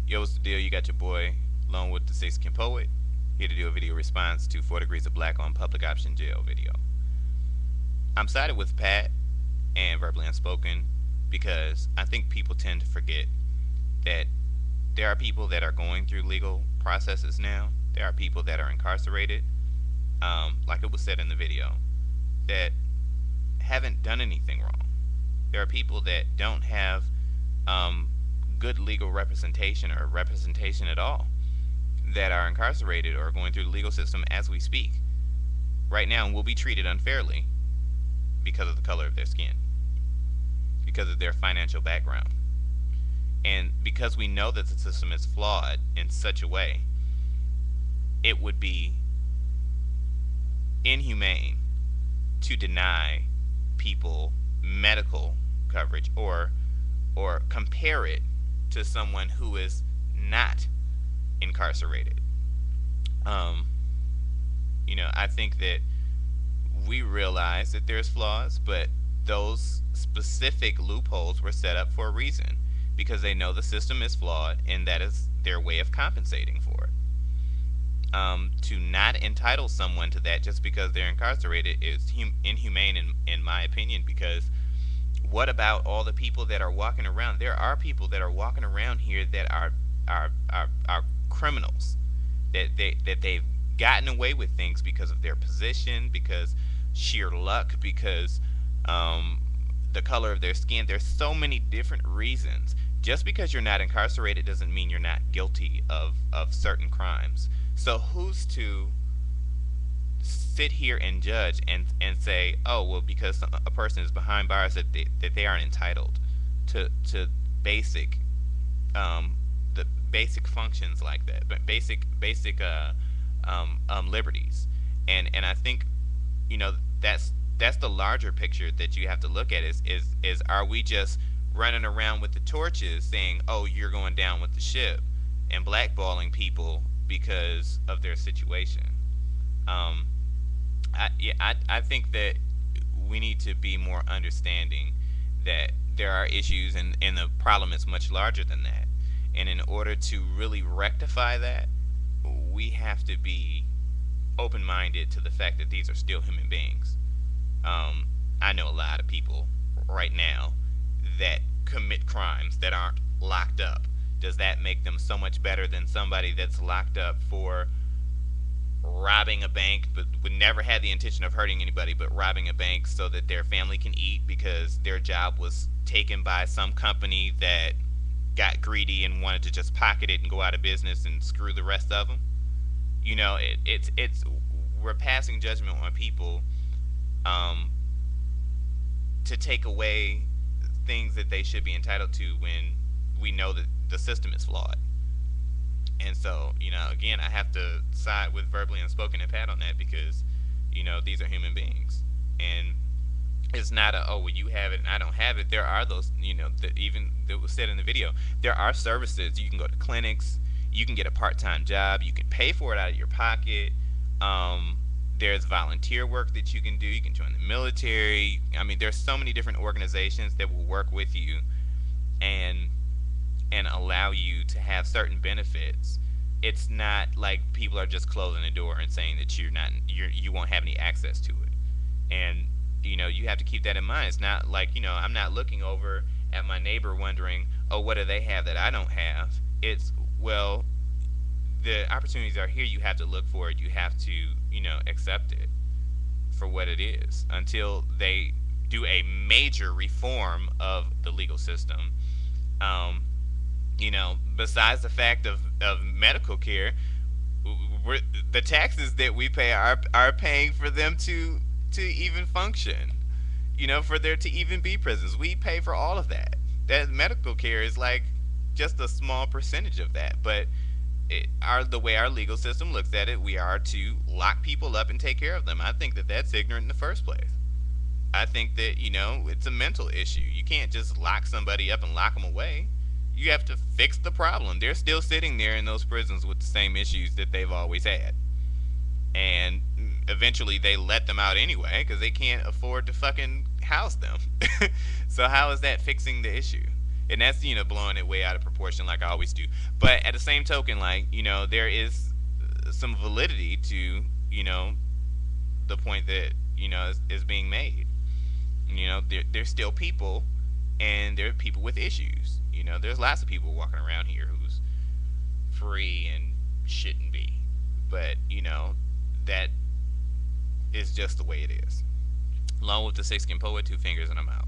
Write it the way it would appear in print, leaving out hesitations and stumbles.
Yo, what's the deal? You got your boy, along with the Six Can Poet, here to do a video response to 4 Degrees of Black on Public Option Jail video. I'm sided with Pat and Verbally Unspoken because I think people tend to forget that there are people that are going through legal processes now. There are people that are incarcerated, like it was said in the video, that haven't done anything wrong. There are people that don't have um, good legal representation or representation at all that are incarcerated or going through the legal system as we speak right now and will be treated unfairly because of the color of their skin, because of their financial background. And because we know that the system is flawed in such a way, it would be inhumane to deny people medical coverage or compare it to someone who is not incarcerated. Um, I think that we realize that there's flaws, but those specific loopholes were set up for a reason because they know the system is flawed and that is their way of compensating for it. To not entitle someone to that just because they're incarcerated is inhumane in my opinion, because what about all the people that are walking around? There are people that are walking around here that are criminals, that they've gotten away with things because of their position, because sheer luck, because the color of their skin. There's so many different reasons. Just because you're not incarcerated doesn't mean you're not guilty of certain crimes. So who's to sit here and judge and say, oh, well, because a person is behind bars that they aren't entitled to basic the basic functions like that, but basic liberties. And I think that's the larger picture that you have to look at is are we just running around with the torches saying, oh, you're going down with the ship, and blackballing people because of their situation? um, I think that we need to be more understanding that there are issues, and the problem is much larger than that. And in order to really rectify that, we have to be open minded to the fact that these are still human beings. I know a lot of people right now that commit crimes that aren't locked up. Does that make them so much better than somebody that's locked up for robbing a bank but would never had the intention of hurting anybody, but robbing a bank so that their family can eat because their job was taken by some company that got greedy and wanted to just pocket it and go out of business and screw the rest of them? It's we're passing judgment on people, um, to take away things that they should be entitled to when we know that the system is flawed. And so, again, I have to side with Verbally Unspoken and Pat on that because, these are human beings. And it's not a, oh, well, you have it and I don't have it. There are those, that even that was said in the video, there are services. You can go to clinics, you can get a part-time job, you can pay for it out of your pocket. There's volunteer work that you can do. You can join the military. I mean, there's so many different organizations that will work with you and allow you to have certain benefits. It's not like people are just closing the door and saying that you won't have any access to it. And you have to keep that in mind. It's not like, I'm not looking over at my neighbor wondering, oh, what do they have that I don't have? It's, well, the opportunities are here. You have to look for it. You have to accept it for what it is until they do a major reform of the legal system. um, Besides the fact of medical care, the taxes that we pay are paying for them to even function. For there to even be prisons, we pay for all of that. That medical care is like just a small percentage of that. But the way our legal system looks at it, we are to lock people up and take care of them. I think that that's ignorant in the first place. I think that it's a mental issue. You can't just lock somebody up and lock them away. You have to fix the problem. They're still sitting there in those prisons with the same issues that they've always had, and eventually they let them out anyway because they can't afford to fucking house them. So how is that fixing the issue? And that's, blowing it way out of proportion like I always do. But at the same token, like, there is some validity to, the point that, is being made. There's still people, and there are people with issues. There's lots of people walking around here who's free and shouldn't be. But, that is just the way it is. Along with the Six Skin Poet, two fingers, and I'm out.